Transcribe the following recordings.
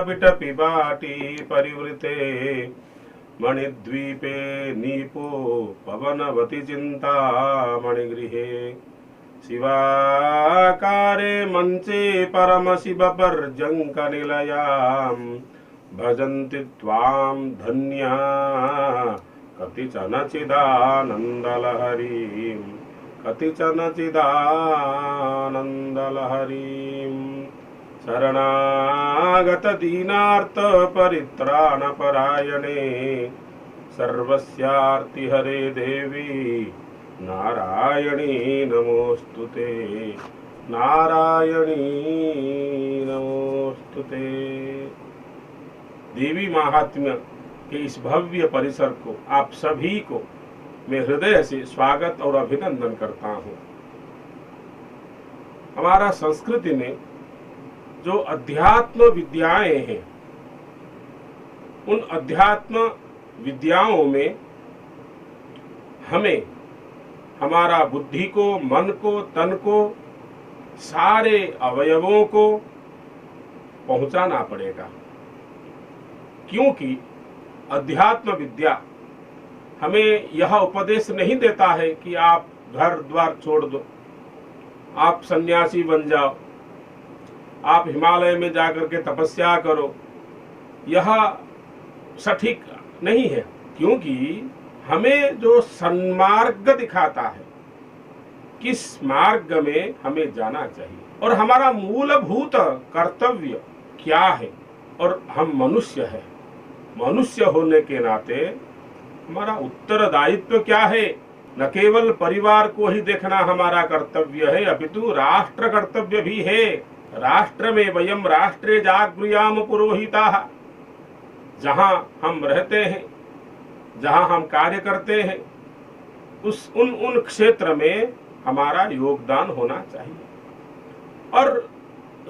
विटपिबाटी परिवृते मणिद्वीपे नीपो पवनवती चिंता मणिगृहे शिवाकारे मंचे परमशिव पर्यंक निलयां भजन्ति त्वां धन्या कतिचन चिदानन्दलहरीं कतिचन चिदानन्दलहरीं शरणागत दीनार्त परित्राणपरायणे सर्वस्यार्तिहरे देवी नारायणी नमोस्तुते नारायणी नमोस्तुते। देवी महात्म्य के इस भव्य परिसर को आप सभी को मैं हृदय से स्वागत और अभिनंदन करता हूँ। हमारा संस्कृति में जो अध्यात्म विद्याएं हैं, उन अध्यात्म विद्याओं में हमें हमारा बुद्धि को, मन को, तन को, सारे अवयवों को पहुंचाना पड़ेगा, क्योंकि अध्यात्म विद्या हमें यह उपदेश नहीं देता है कि आप घर द्वार छोड़ दो, आप सन्यासी बन जाओ, आप हिमालय में जाकर के तपस्या करो। यह सटीक नहीं है, क्योंकि हमें जो सन्मार्ग दिखाता है, किस मार्ग में हमें जाना चाहिए और हमारा मूलभूत कर्तव्य क्या है। और हम मनुष्य हैं, मनुष्य होने के नाते हमारा उत्तरदायित्व क्या है। न केवल परिवार को ही देखना हमारा कर्तव्य है, अपितु राष्ट्र कर्तव्य भी है। राष्ट्र में वयम राष्ट्रे जागृयाम पुरोहिताः, जहां हम रहते हैं, जहां हम कार्य करते हैं, उन क्षेत्र में हमारा योगदान होना चाहिए। और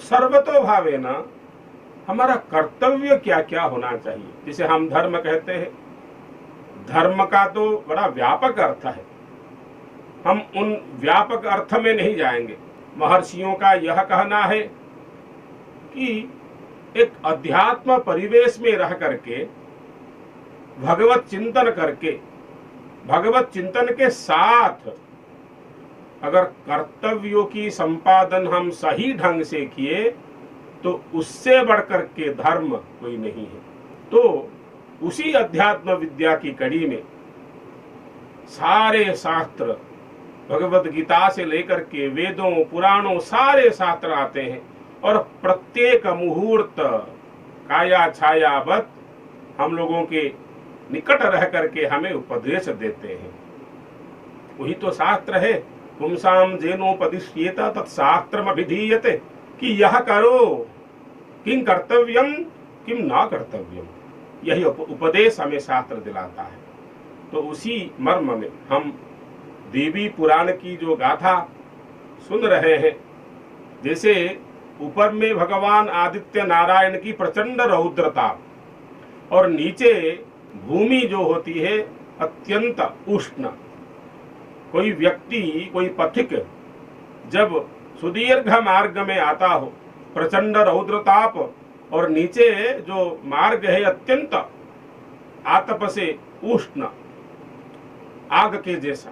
सर्वतोभावेन हमारा कर्तव्य क्या क्या होना चाहिए। जिसे हम धर्म कहते हैं, धर्म का तो बड़ा व्यापक अर्थ है, हम उन व्यापक अर्थ में नहीं जाएंगे। महर्षियों का यह कहना है कि एक अध्यात्म परिवेश में रह करके, भगवत चिंतन करके, भगवत चिंतन के साथ अगर कर्तव्यों की संपादन हम सही ढंग से किए तो उससे बढ़कर के धर्म कोई नहीं है। तो उसी अध्यात्म विद्या की कड़ी में सारे शास्त्र, भगवत गीता से लेकर के वेदों, पुराणों, सारे शास्त्र आते हैं और प्रत्येक मुहूर्त काया छायावत हम लोगों के निकट रह करके हमें उपदेश देते हैं। वही तो शास्त्र है, पुंसाम जेनोपदिश्येत तत्शास्त्रमभिधीयते, कि यह करो, किं कर्तव्यम किं न कर्तव्यम, यही उपदेश हमें शास्त्र दिलाता है। तो उसी मर्म में हम देवी पुराण की जो गाथा सुन रहे हैं, जैसे ऊपर में भगवान आदित्य नारायण की प्रचंड रौद्रता और नीचे भूमि जो होती है अत्यंत उष्ण। कोई व्यक्ति, कोई पथिक जब सुदीर्घ मार्ग में आता हो, प्रचंड रौद्रताप और नीचे जो मार्ग है अत्यंत आतप से उष्ण, आग के जैसा,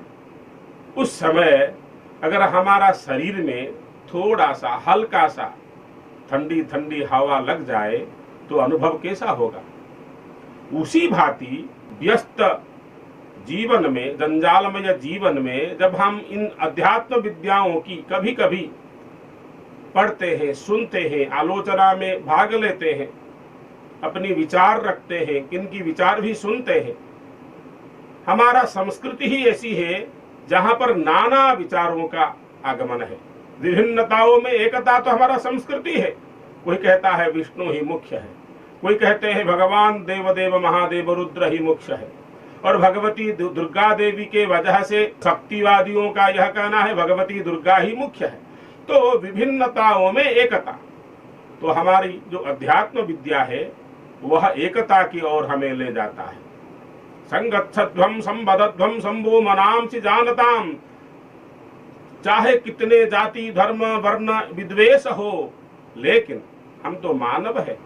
उस समय अगर हमारा शरीर में थोड़ा सा हल्का सा ठंडी ठंडी हवा लग जाए तो अनुभव कैसा होगा। उसी भांति व्यस्त जीवन में, जंजालमय जीवन में जब हम इन अध्यात्म विद्याओं की कभी कभी पढ़ते हैं, सुनते हैं, आलोचना में भाग लेते हैं, अपनी विचार रखते हैं, इनकी विचार भी सुनते हैं, हमारा संस्कृति ही ऐसी है जहां पर नाना विचारों का आगमन है। विभिन्नताओं में एकता तो हमारा संस्कृति है। कोई कहता है विष्णु ही मुख्य है, कोई कहते हैं भगवान देवदेव महादेव रुद्र ही मुख्य है, और भगवती दुर्गा देवी के वजह से शक्तिवादियों का यह कहना है भगवती दुर्गा ही मुख्य है। तो विभिन्नताओं में एकता, तो हमारी जो अध्यात्म विद्या है वह एकता की ओर हमें ले जाता है। संगच्छध्वम संबद्धध्वम संभो मनांसि जानताम, चाहे कितने जाति धर्म वर्ण विद्वेष हो, लेकिन हम तो मानव है,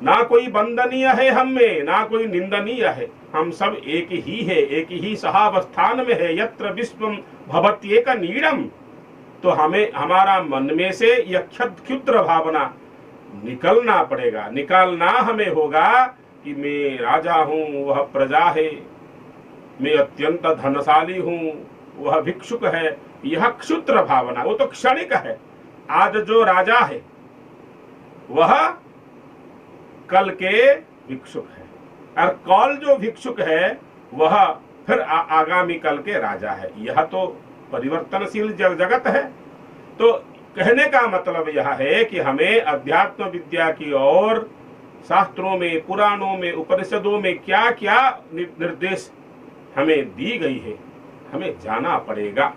ना कोई वंदनीय है हम में, ना कोई निंदनीय है। हम सब एक ही है, एक ही सहावस्थान में है। यत्र विश्वम भवत्येक नीडम। तो हमें हमारा मन में से यह क्षुद्र भावना निकलना पड़ेगा, निकालना हमें होगा कि मैं राजा हूं, वह प्रजा है, मैं अत्यंत धनशाली हूं, वह भिक्षुक है। यह क्षुद्र भावना वो तो क्षणिक है। आज जो राजा है वह कल के भिक्षुक है, और कल जो भिक्षुक है वह फिर आगामी कल के राजा है। यह तो परिवर्तनशील जगत है। तो कहने का मतलब यह है कि हमें अध्यात्म विद्या की ओर शास्त्रों में, पुराणों में, उपनिषदों में क्या क्या निर्देश हमें दी गई है, हमें जाना पड़ेगा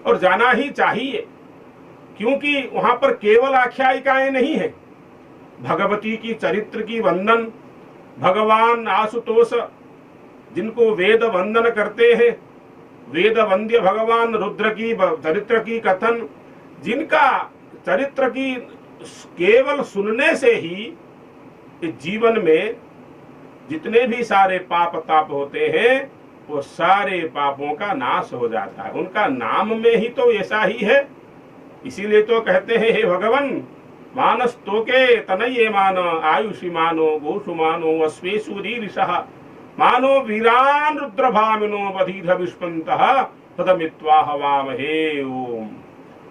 और जाना ही चाहिए। क्योंकि वहां पर केवल आख्यायिकाएं नहीं है। भगवती की चरित्र की वंदन, भगवान आशुतोष जिनको वेद वंदन करते हैं, वेद वंद्य भगवान रुद्र की चरित्र की कथन, जिनका चरित्र की केवल सुनने से ही जीवन में जितने भी सारे पाप ताप होते हैं वो सारे पापों का नाश हो जाता है। उनका नाम में ही तो ऐसा ही है। इसीलिए तो कहते हैं, हे भगवान, मानस तोके तनये मान, आयुषी मानो, गोषु मानो, अश्वेषु रीरिषः, मानो वीरान रुद्रभामिनो बधीध विष्पन्तः तदमित्वा हवामहे। ओम।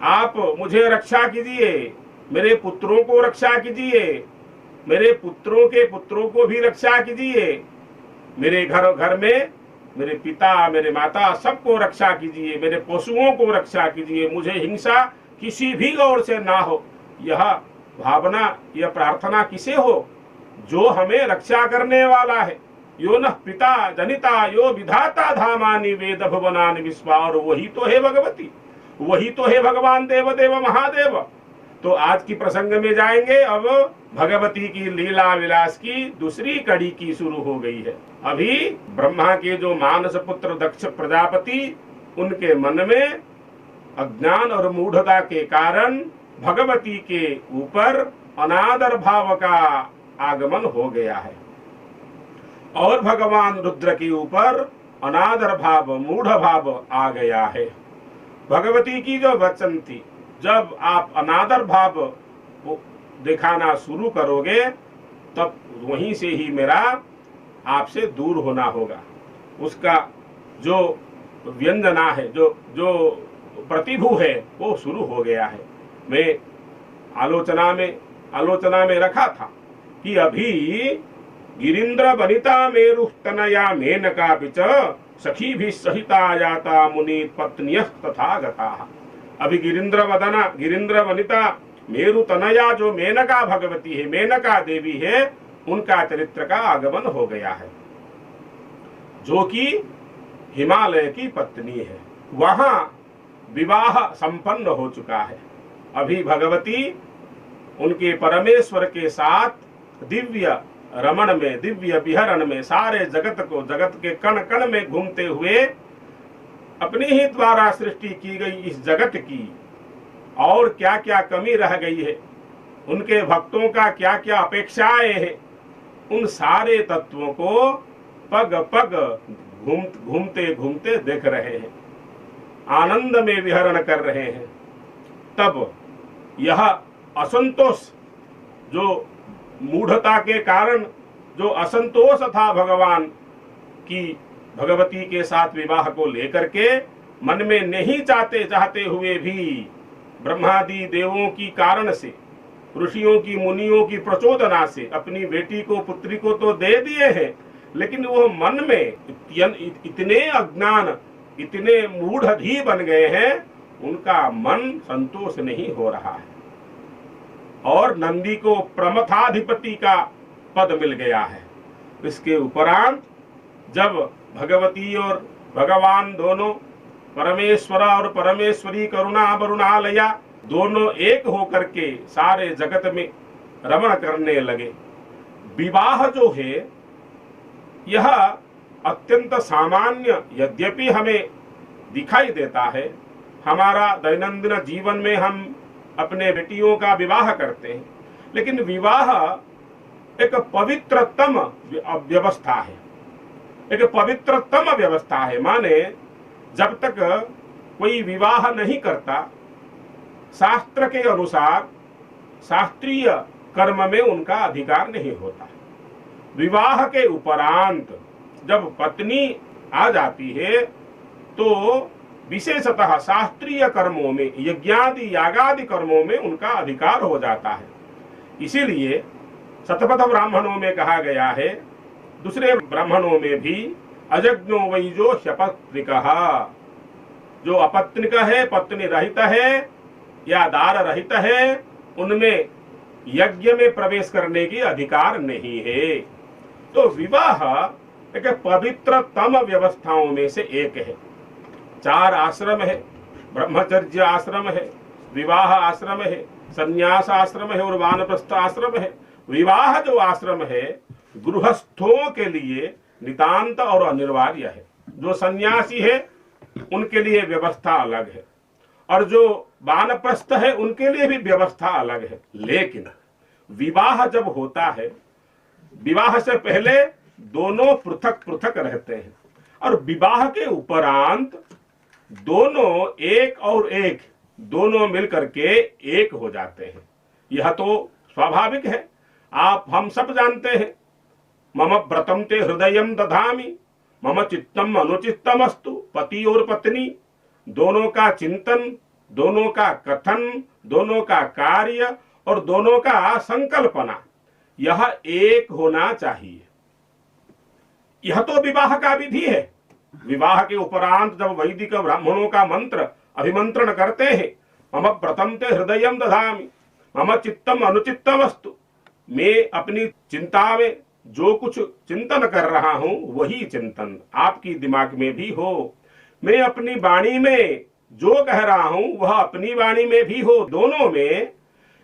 आप मुझे रक्षा कीजिए, मेरे पुत्रों को रक्षा कीजिए, मेरे पुत्रों के पुत्रों को भी रक्षा कीजिए, मेरे घर में मेरे पिता, मेरे माता, सबको रक्षा कीजिए, मेरे पशुओं को रक्षा कीजिए, मुझे हिंसा किसी भी ओर से ना हो। यह भावना, यह प्रार्थना किसे हो? जो हमें रक्षा करने वाला है। यो न पिता जनिता यो विधाता धामानि वेद भुवनानि विश्वा। और वही तो है भगवती, वही तो है भगवान देवदेव महादेव। तो आज की प्रसंग में जाएंगे। अब भगवती की लीला विलास की दूसरी कड़ी की शुरू हो गई है। अभी ब्रह्मा के जो मानस पुत्र दक्ष प्रजापति, उनके मन में अज्ञान और मूढ़ता के कारण भगवती के ऊपर अनादर भाव का आगमन हो गया है, और भगवान रुद्र के ऊपर अनादर भाव, मूढ़ भाव आ गया है। भगवती की जो वचन थी, जब आप अनादर भाव दिखाना शुरू करोगे तब वहीं से ही मेरा आपसे दूर होना होगा। उसका जो व्यंजना है, जो प्रतिभू है, वो शुरू हो गया है। मैं आलोचना में रखा था कि अभी गिरीन्द्र वनिता मेरु तनया मेनका पिच सखी भी सहिता जाता मुनि पत्निय तथा गता। अभी गिरीन्द्र वनिता मेरु तनया जो मेनका भगवती है, मेनका देवी है, उनका चरित्र का आगमन हो गया है, जो कि हिमालय की पत्नी है। वहां विवाह संपन्न हो चुका है। अभी भगवती उनके परमेश्वर के साथ दिव्य रमण में, दिव्य विहरण में, सारे जगत के कण कण में घूमते हुए अपनी ही द्वारा सृष्टि की गई इस जगत की और क्या क्या कमी रह गई है, उनके भक्तों का क्या क्या अपेक्षाएं हैं, उन सारे तत्वों को पग पग घूमते घूमते देख रहे हैं, आनंद में विहरण कर रहे हैं। तब यह असंतोष, जो मूढ़ता के कारण जो असंतोष था भगवान की भगवती के साथ विवाह को लेकर के, मन में नहीं चाहते हुए भी ब्रह्मादि देवों की कारण से, ऋषियों की मुनियों की प्रचोदना से अपनी बेटी को, पुत्री को तो दे दिए हैं, लेकिन वो मन में इतने अज्ञान, इतने मूढ़धी बन गए हैं, उनका मन संतोष नहीं हो रहा है। और नंदी को प्रमथाधिपति का पद मिल गया है। इसके उपरांत जब भगवती और भगवान दोनों, परमेश्वर और परमेश्वरी करुणा वरुणालया, दोनों एक होकर के सारे जगत में रमण करने लगे। विवाह जो है यह अत्यंत सामान्य यद्यपि हमें दिखाई देता है, हमारा दैनंदिन जीवन में हम अपने बेटियों का विवाह करते हैं, लेकिन विवाह एक पवित्रतम व्यवस्था है, एक पवित्रतम व्यवस्था है। माने जब तक कोई विवाह नहीं करता, शास्त्र के अनुसार शास्त्रीय कर्म में उनका अधिकार नहीं होता। विवाह के उपरांत जब पत्नी आ जाती है तो विशेषतः शास्त्रीय कर्मों में, यज्ञादि यागादि कर्मों में उनका अधिकार हो जाता है। इसीलिए शतपथ ब्राह्मणों में कहा गया है, दूसरे ब्राह्मणों में भी, अजज्ञो वै जो ह्यपत्निकः, जो अपत्निक है, पत्नी रहित है या दार रहित है, उनमें यज्ञ में प्रवेश करने की अधिकार नहीं है। तो विवाह एक पवित्रतम व्यवस्थाओं में से एक है। 4 आश्रम है, ब्रह्मचर्य आश्रम है, विवाह आश्रम है, संन्यास आश्रम है और वानप्रस्थ आश्रम है। विवाह जो आश्रम है गृहस्थों के लिए नितांत और अनिवार्य है। जो सन्यासी है उनके लिए व्यवस्था अलग है, और जो वानप्रस्थ है उनके लिए भी व्यवस्था अलग है। लेकिन विवाह जब होता है, विवाह से पहले दोनों पृथक पृथक रहते हैं, और विवाह के उपरांत दोनों एक और एक, दोनों मिलकर के एक हो जाते हैं। यह तो स्वाभाविक है, आप हम सब जानते हैं। मम व्रतम ते हृदयम दधामि, मम चित्तम अनुचित्तम अस्तु। पति और पत्नी दोनों का चिंतन, दोनों का कथन, दोनों का कार्य और दोनों का संकल्पना, यह एक होना चाहिए। यह तो विवाह का विधि है। विवाह के उपरांत जब वैदिक ब्राह्मणों का मंत्र अभिमंत्रण करते हैं, मम व्रतम ते हृदयम दधामि, मम चित्तम अनुचित्तम अस्तु, मैं अपनी चिंता में जो कुछ चिंतन कर रहा हूं वही चिंतन आपकी दिमाग में भी हो, मैं अपनी वाणी में जो कह रहा हूं वह अपनी वाणी में भी हो। दोनों में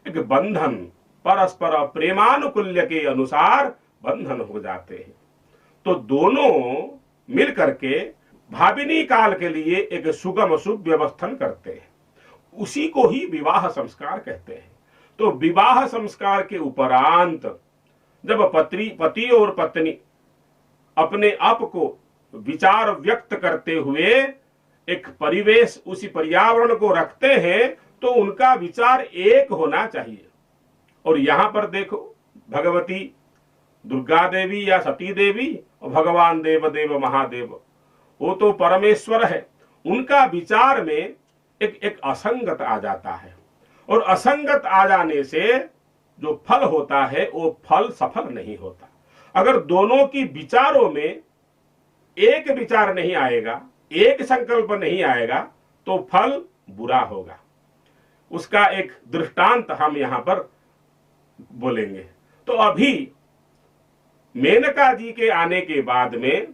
एक बंधन, परस्पर प्रेमानुकूल्य के अनुसार बंधन हो जाते हैं। तो दोनों मिल करके भाविनी काल के लिए एक सुगम शुभ व्यवस्थन करते हैं, उसी को ही विवाह संस्कार कहते हैं। तो विवाह संस्कार के उपरांत जब पति और पत्नी अपने आप को विचार व्यक्त करते हुए एक परिवेश, उसी पर्यावरण को रखते हैं, तो उनका विचार एक होना चाहिए। और यहां पर देखो, भगवती दुर्गा देवी या सती देवी और भगवान देव महादेव, वो तो परमेश्वर है, उनका विचार में एक असंगत आ जाता है, और असंगत आ जाने से जो फल होता है वो फल सफल नहीं होता। अगर दोनों की विचारों में एक विचार नहीं आएगा, एक संकल्प नहीं आएगा, तो फल बुरा होगा। उसका एक दृष्टांत हम यहां पर बोलेंगे। तो अभी मेनका जी के आने के बाद में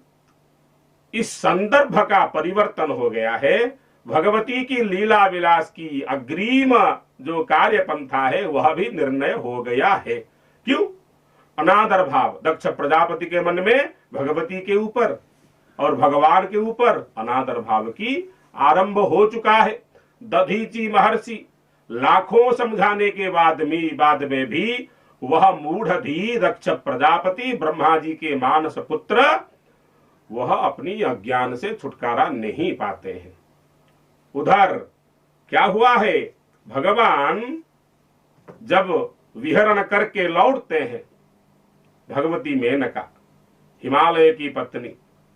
इस संदर्भ का परिवर्तन हो गया है। भगवती की लीला विलास की अग्रिम जो कार्य पंथा है वह भी निर्णय हो गया है। क्यों? अनादर भाव दक्ष प्रजापति के मन में भगवती के ऊपर और भगवान के ऊपर अनादर भाव की आरंभ हो चुका है। दधीची महर्षि लाखों समझाने के बाद में भी वह मूढ़धी दक्ष प्रजापति ब्रह्मा जी के मानस पुत्र, वह अपनी अज्ञान से छुटकारा नहीं पाते हैं। उधर क्या हुआ है, भगवान जब विहरण करके लौटते हैं, भगवती मेनका हिमालय की पत्नी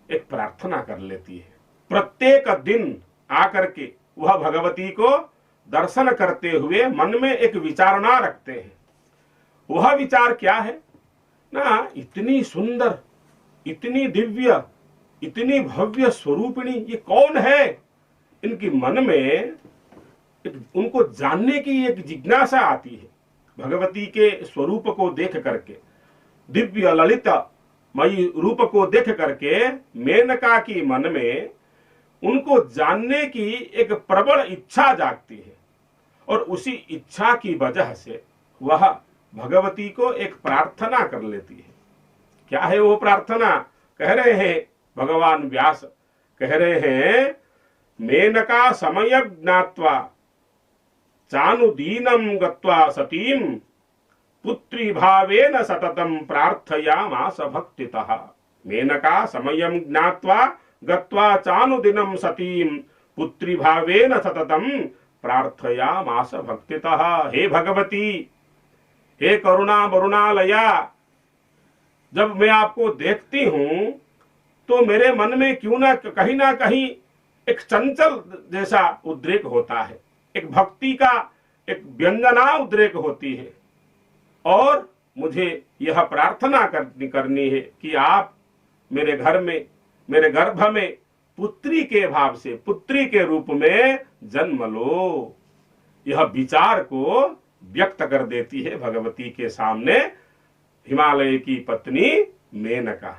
एक प्रार्थना कर लेती है। प्रत्येक दिन आकर के वह भगवती को दर्शन करते हुए मन में एक विचारणा रखते हैं। वह विचार क्या है ना, इतनी सुंदर, इतनी दिव्य, इतनी भव्य स्वरूपिणी ये कौन है। इनकी मन में उनको जानने की एक जिज्ञासा आती है। भगवती के स्वरूप को देख करके, दिव्य ललित मई रूप को देख करके मेनका की मन में उनको जानने की एक प्रबल इच्छा जागती है, और उसी इच्छा की वजह से वह भगवती को एक प्रार्थना कर लेती है। क्या है वो प्रार्थना? कह रहे हैं भगवान व्यास, कह रहे हैं, मेनका समय ज्ञात्वा चानुदीनम गत्वा सतीम पुत्री भावेन सततम प्रार्थयामास भक्तितः। मेनका समयं ज्ञात्वा गत्वा चानुदिनं सतीं पुत्री भावेन सततम प्रार्थयामास भक्तितः। हे भगवती, हे करुणा वरुणालया, जब मैं आपको देखती हूं तो मेरे मन में क्यों ना कहीं एक चंचल जैसा उद्रेक होता है, एक भक्ति का एक व्यंजना उद्रेक होती है। और मुझे यह प्रार्थना करनी है कि आप मेरे घर में, मेरे गर्भ में पुत्री के भाव से, पुत्री के रूप में जन्म लो। यह विचार को व्यक्त कर देती है भगवती के सामने हिमालय की पत्नी मेनका।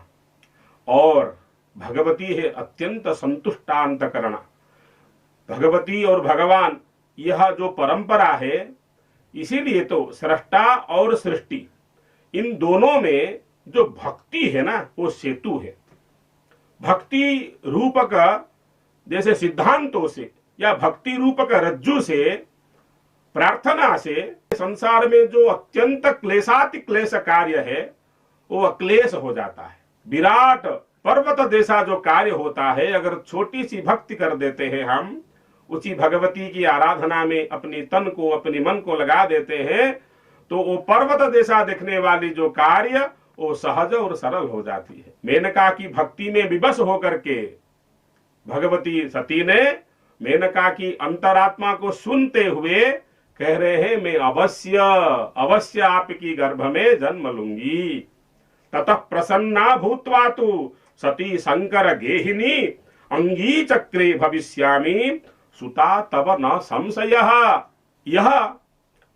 और भगवती है अत्यंत संतुष्टांतकरणा। भगवती और भगवान यह जो परंपरा है, इसीलिए तो सृष्टा और सृष्टि इन दोनों में जो भक्ति है ना, वो सेतु है। भक्ति रूपक जैसे सिद्धांतों से या भक्ति रूपक रज्जु से, प्रार्थना से संसार में जो अत्यंत क्लेशाति क्लेश कार्य है वो अक्लेश हो जाता है। विराट पर्वत जैसा जो कार्य होता है, अगर छोटी सी भक्ति कर देते हैं हम, उसी भगवती की आराधना में अपनी तन को, अपने मन को लगा देते हैं, तो वो पर्वत जैसा दिखने वाली जो कार्य वो सहज और सरल हो जाती है। मेनका की भक्ति में विवश होकर के भगवती सती ने मेनका की अंतरात्मा को सुनते हुए कह रहे हैं, मैं अवश्य अवश्य आपकी गर्भ में जन्म लूंगी। ततः प्रसन्ना भूत्वा तु सती शंकर गेहिनी अंगी चक्रे भविष्यामि सुता तब न संशयः। यह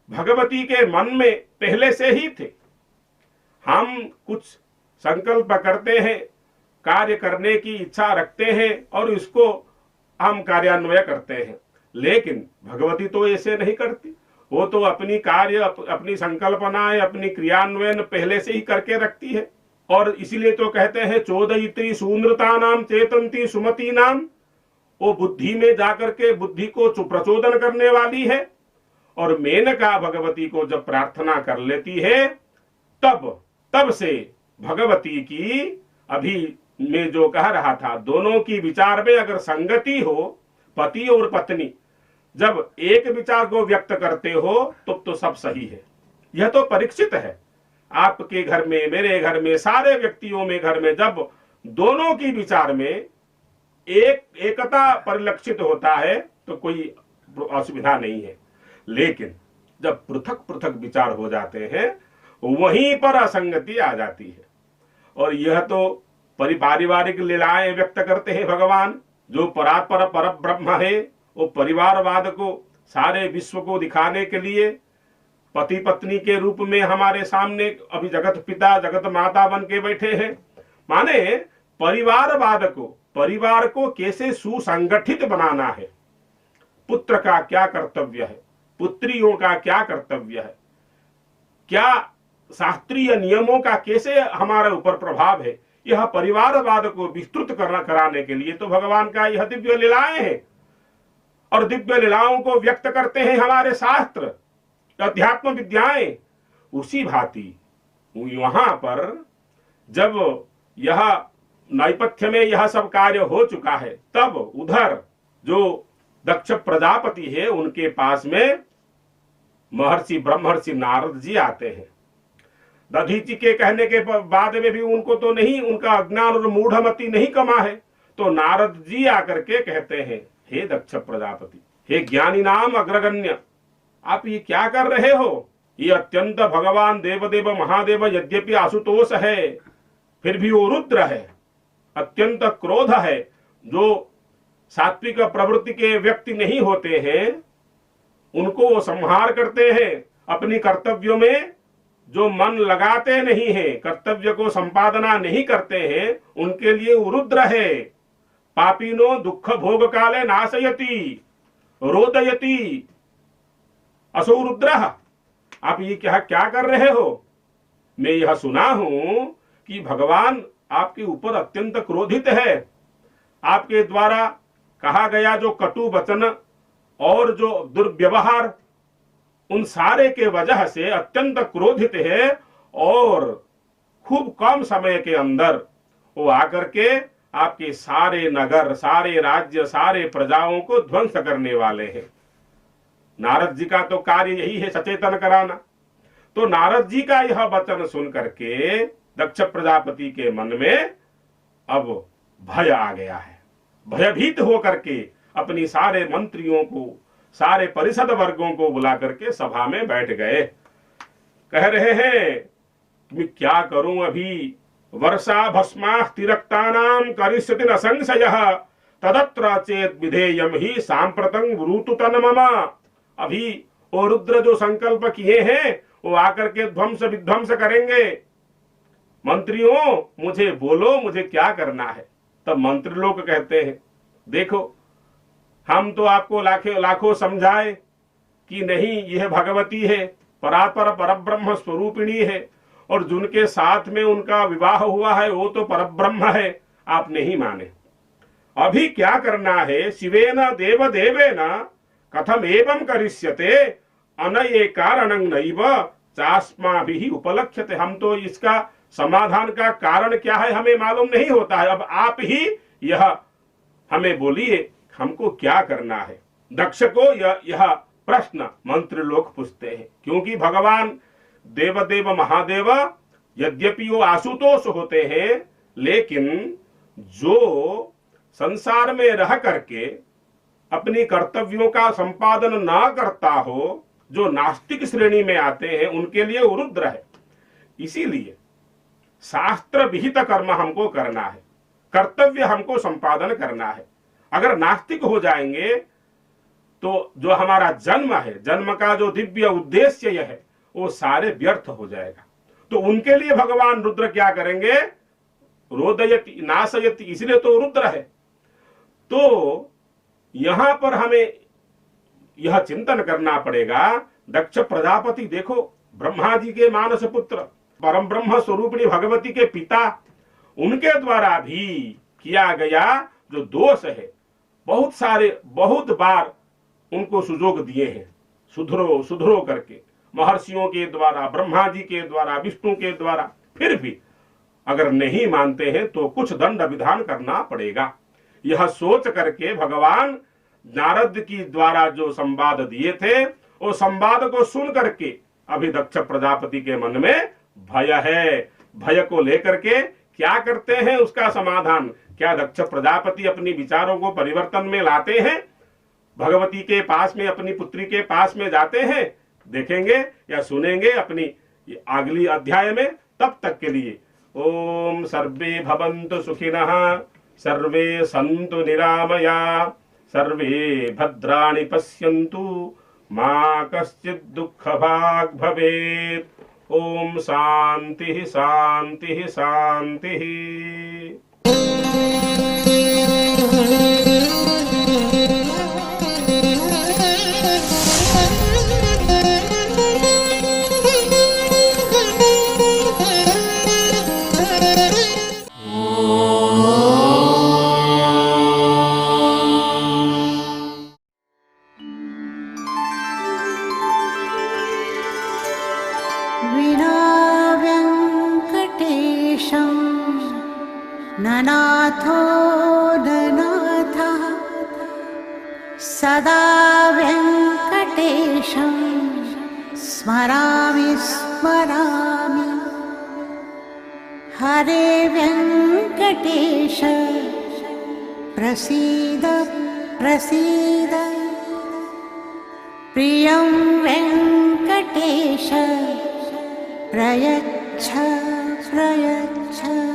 भगवती के मन में पहले से ही थे। हम कुछ संकल्प करते हैं, कार्य करने की इच्छा रखते हैं और इसको हम कार्यान्वय करते हैं, लेकिन भगवती तो ऐसे नहीं करती। वो तो अपनी कार्य, अपनी संकल्पनाएं, अपनी क्रियान्वयन पहले से ही करके रखती है। और इसीलिए तो कहते हैं चोदयित्री सूनृता नाम चेतंती सुमति नाम। वो बुद्धि में जाकर के बुद्धि को प्रचोदन करने वाली है। और मेनका भगवती को जब प्रार्थना कर लेती है, तब से भगवती की, अभी मैं जो कह रहा था, दोनों की विचार में अगर संगति हो, पति और पत्नी जब एक विचार को व्यक्त करते हो तो सब सही है। यह तो परीक्षित है। आपके घर में, मेरे घर में, सारे व्यक्तियों में घर में जब दोनों की विचार में एकता परिलक्षित होता है तो कोई असुविधा नहीं है। लेकिन जब पृथक पृथक विचार हो जाते हैं, वहीं पर असंगति आ जाती है। और यह तो पारिवारिक लीलाएं व्यक्त करते हैं भगवान। जो परात्पर पर ब्रह्म है, वो परिवारवाद को सारे विश्व को दिखाने के लिए पति पत्नी के रूप में हमारे सामने अभी जगत पिता जगत माता बन के बैठे हैं। माने परिवारवाद को, परिवार को कैसे सुसंगठित बनाना है, पुत्र का क्या कर्तव्य है, पुत्रियों का क्या कर्तव्य है, क्या शास्त्रीय नियमों का कैसे हमारे ऊपर प्रभाव है, यह परिवारवाद को विस्तृत कराने के लिए तो भगवान का यह दिव्य लीलाएं हैं। और दिव्य लीलाओं को व्यक्त करते हैं हमारे शास्त्र, अध्यात्म विद्याएं। उसी भांति वहां पर जब यह नैपथ्य में यह सब कार्य हो चुका है, तब उधर जो दक्ष प्रजापति है, उनके पास में महर्षि ब्रह्मर्षि नारद जी आते हैं। दधीचि के कहने के बाद में भी उनको तो नहीं, उनका अज्ञान और मूढ़मति नहीं कमा है, तो नारद जी आकर के कहते हैं, हे दक्ष प्रजापति, हे ज्ञानी नाम अग्रगण्य, आप ये क्या कर रहे हो? ये अत्यंत भगवान देवदेव महादेव यद्यपि आशुतोष है, फिर भी वो रुद्र है, अत्यंत क्रोध है। जो सात्विक प्रवृत्ति के व्यक्ति नहीं होते हैं, उनको वो संहार करते हैं। अपनी कर्तव्यों में जो मन लगाते नहीं है, कर्तव्य को संपादना नहीं करते हैं, उनके लिए वो रुद्र है। पापीनो दुख भोग काले नाशयति रोदयति असौ रुद्र। आप ये क्या कर रहे हो? मैं यह सुना हूं कि भगवान आपके ऊपर अत्यंत क्रोधित है। आपके द्वारा कहा गया जो कटु वचन और जो दुर्व्यवहार उन सारे के वजह से अत्यंत क्रोधित है और खूब कम समय के अंदर वो आकर के आपके सारे नगर, सारे राज्य, सारे प्रजाओं को ध्वंस करने वाले हैं। नारद जी का तो कार्य यही है, सचेतन कराना। तो नारद जी का यह वचन सुन करके दक्ष प्रजापति के मन में अब भय आ गया है। भयभीत होकर के अपनी सारे मंत्रियों को, सारे परिषद वर्गों को बुला करके सभा में बैठ गए। कह रहे हैं मैं क्या करूं, अभी वर्षा भस्मा तिरक्तानाम करिष्यति न संशयः तदत्र चेत विधेयम ही सांप्रतं ऋतुतन मम। अभी वो रुद्र जो संकल्प किए हैं वो आकर के ध्वंस विध्वंस करेंगे। मंत्रियों मुझे बोलो, मुझे क्या करना है। तब मंत्री लोग कहते हैं देखो हम तो आपको लाखों समझाए कि नहीं, यह भगवती है, परापर परब्रह्म स्वरूपिणी है, और जिनके साथ में उनका विवाह हुआ है वो तो परब्रह्म है। आप नहीं माने। अभी क्या करना है, शिवेन देव देवेन कथम एवं करिष्यते अनये कारणं नैव चास्माभिः उपलक्ष्यते। हम तो इसका समाधान का कारण क्या है हमें मालूम नहीं होता है। अब आप ही यह हमें बोलिए, हमको क्या करना है। दक्ष को यह प्रश्न मंत्री लोग पूछते हैं, क्योंकि भगवान देवदेव महादेव यद्यपि वो आशुतोष होते हैं, लेकिन जो संसार में रह करके अपनी कर्तव्यों का संपादन ना करता हो, जो नास्तिक श्रेणी में आते हैं, उनके लिए वो रुद्र है। इसीलिए शास्त्र विहित कर्म हमको करना है, कर्तव्य हमको संपादन करना है। अगर नास्तिक हो जाएंगे तो जो हमारा जन्म है, जन्म का जो दिव्य उद्देश्य यह है, वो सारे व्यर्थ हो जाएगा। तो उनके लिए भगवान रुद्र क्या करेंगे, रोदयति नाशयति, इसलिए तो रुद्र है। तो यहां पर हमें यह चिंतन करना पड़ेगा। दक्ष प्रजापति देखो, ब्रह्मा जी के मानस पुत्र, परम ब्रह्म स्वरूपिणी भगवती के पिता, उनके द्वारा भी किया गया जो दोष है, बहुत बार उनको सुजोग दिए हैं, सुधरो सुधरो करके, महर्षियों के द्वारा, ब्रह्मा जी के द्वारा, विष्णु के द्वारा। फिर भी अगर नहीं मानते हैं तो कुछ दंड विधान करना पड़ेगा। यह सोच करके भगवान नारद की द्वारा जो संवाद दिए थे, वो संवाद को सुन करके अभी दक्ष प्रजापति के मन में भय है। भय को लेकर के क्या करते हैं, उसका समाधान क्या दक्ष प्रजापति अपनी विचारों को परिवर्तन में लाते हैं, भगवती के पास में, अपनी पुत्री के पास में जाते हैं, देखेंगे या सुनेंगे अपनी अगली अध्याय में। तब तक के लिए ओम सर्वे भवन्तु सुखिनः, सर्वे सन्तु निरामया, सर्वे भद्राणि पश्यन्तु, मा कश्चित् दुःखभाग् भवेत्। ओम शांति शांति शांति। ननाथो ननाथः सदा वेङ्कटेशं स्मरामि स्मरामि। हरे वेङ्कटेश प्रसीद प्रसीद, प्रियं वेङ्कटेश प्रयच्छ प्रयच्छ।